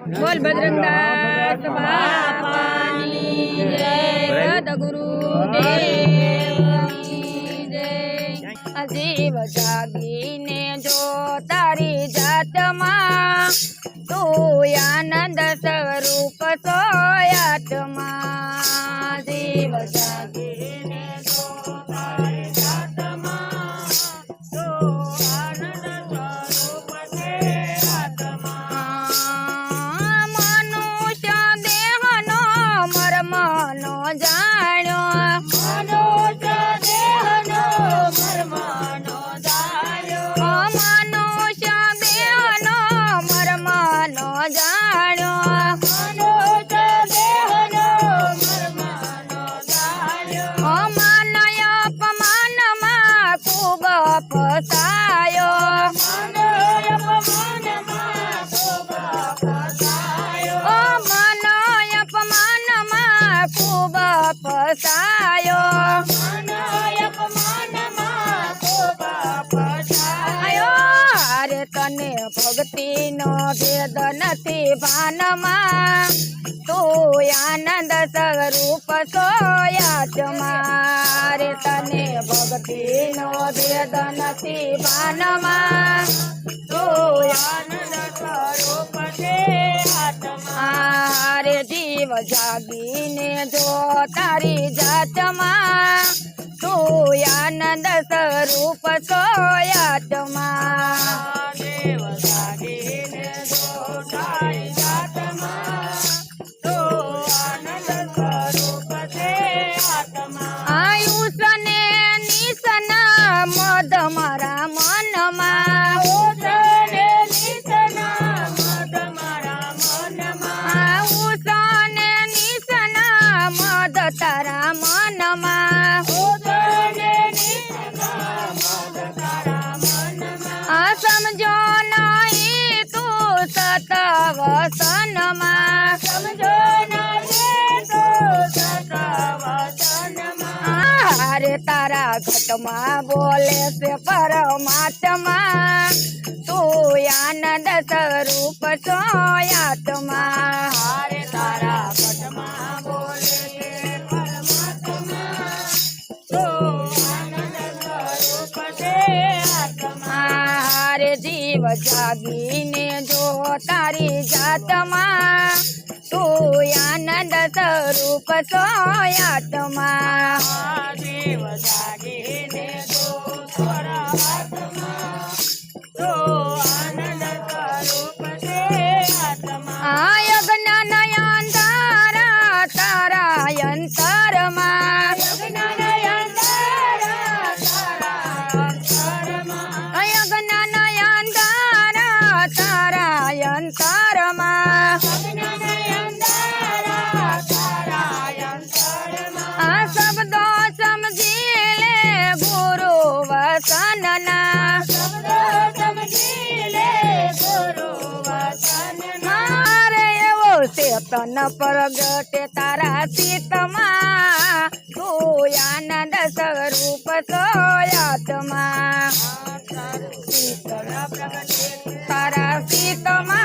बोल बजरंगदास बापानी जय, सद्गुरु देवनी जय। जीव जागीने जो तारी जात मां, तू आनंद स्वरूप सोयात्मा। जीव जागीने जो तारी जात मां, तू आनंद स्वरूप से आत्मा। मनुष्य देहनो मर्मनो जाण्यो, मनुष्य देहनो मर्मनो जाण्यो, मनुष्य देहनो मर्मनो जाण्यो, मनुष्य देहनो मर्मनो जाण्यो। मानय अपमानमा खूब फसायो, मानय अपमानमा खूब फसायो, मानय अपमानमा खूब फसायो, मानय अपमानमा खूब फसायो। अरे तने भक्ति नो भेद नथी भानमा, तू आनंद स्वरूप सोयात्मा। रे तने भक्ति नो भेद नथी भानमा, तू आनंद स्वरूप से आत्मा। रे जीव जागीने जो तारी जातमा, तू आनंद स्वरूप सोयात्मा। जीव जागीने जो तारी जातमा, तू आनंद स्वरूप से आत्मा। आयुषने निसना मद मारा मनमा, आयुषने निसना मद मारा मनमा, आयुषने निसना मद तारा मनमा, आयुषने निसना मद तारा मनमा। समझो नहीं तू सतवसनमा, समझो नहीं तू सतवसनमा। अरे तारा घटमा बोले से परमात्मा, तू आनंद स्वरूप सोयात्मा। अरे तारा घटमा बोले से परमात्मा, तू आनंद स्वरूप से आत्मा। अरे जीव जागीने जो तारी जातमा, तू आनंद स्वरूप सोयात्मा। जीव जागीने जो परमात्मा, तू आनंद स्वरूप से आत्मा। यज्ञ नयनतारा तारा यंतरमा, यज्ञ नयनतारा तारा यंतरमा, यज्ञ नयनतारा तारा यंतरमा, यज्ञ नयनतारा तारा यंतरमा। शब्दो समझी ले गुरु वसनना, शब्दो समझी ले गुरु वसनना। अरे एवो चेतन प्रगटे तारा सीतमा, तू आनंद स्वरूप सोयात्मा। चेतन प्रगटे तारा सीतमा,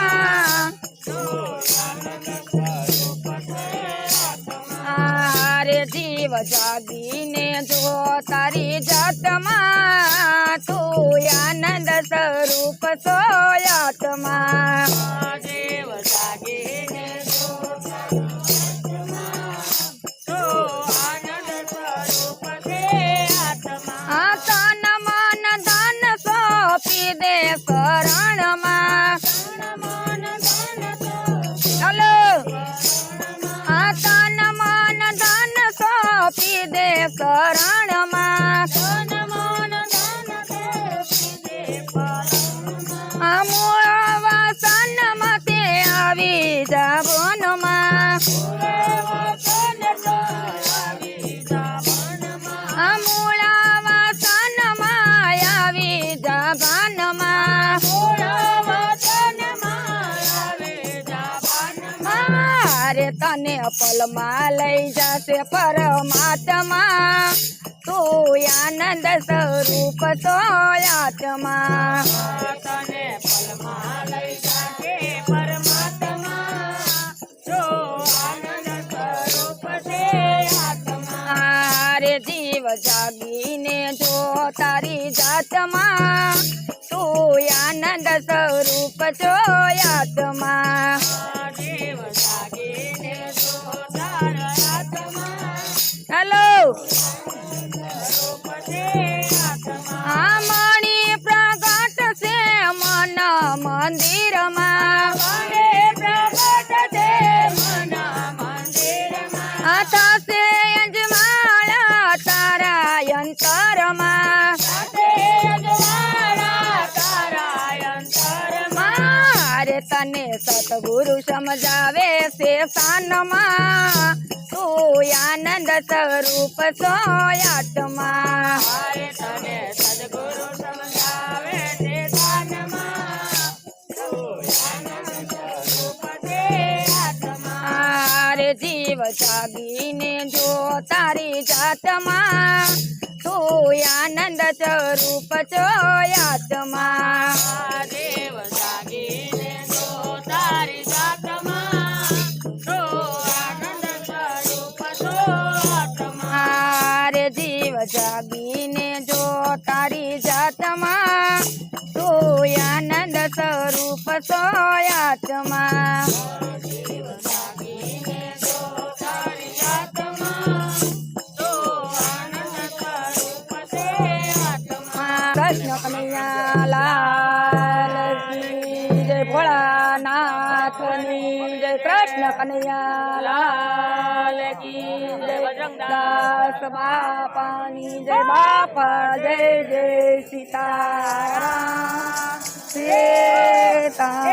तू आनंद स्वरूप सोयात्मा। अरे जीव जागीने जो तारी जातमा, तू आनंद स्वरूप सोयात्मा। जीव जागीने जो जातमा, तू आनंद स्वरूप से आत्मा। तन मन धन सोपी दे शरणमा, तन मन धन चलो तन मन धन सोपी दे शरणमा, तन मन धन सोपी दे शरणमा। मूळ वसन मते आवी जा वनमा, मूळ वसन आवी जा वनमा, मूळ वसन आवी जा वनमा, मूळ वसन आवी जा वनमा। अरे तने पलमा लई जासे परमात्मा, तू आनंद स्वरूप सोयात्मा। तने पलमा लई जासे परमात्मा, આત્મા તું આનંદ સ્વરૂપ છો આત્મા દેવ જાગીને જો તારા આત્મા હેલો રૂપ છે આત્મા આ મણી પ્રગટ છે મન મંદિરમાં મને પ્રગટ છે મના મંદિરમાં આ થશે અજમાળા તારા અંતરમાં સાથે અજવાળા તારા અંતરમાં મારે તને સતગુરુ સમજાવે છે સાનમાં તું આનંદ સ્વરૂપ છો આત્મા હારે તને સદગુરુ સમજાવે તે દાનમાં તું આનંદ સ્વરૂપ છે આત્મા મારે જીવ જાગીને જો તારી જાતમાં તું આનંદ સ્વરૂપ છો આત્મા દેવ જાગીને જો તારી જાતમાં તો આનંદ સ્વરૂપ છો આત્મા મારે જીવ જાગીને જો તારી જાતમાં તું આનંદ સ્વરૂપ છો આત્મા જીવ જાગીને જો તારી જાતમાં તો આનંદ સ્વરૂપ છે આત્મા કૃષ્ણ કનૈયા લાલ કી જય ભોળાનાથની જય કૃષ્ણ કનૈયા લાલ કી જય દાસ બાપાની જય બાપા જય જય સીતારામ સીતા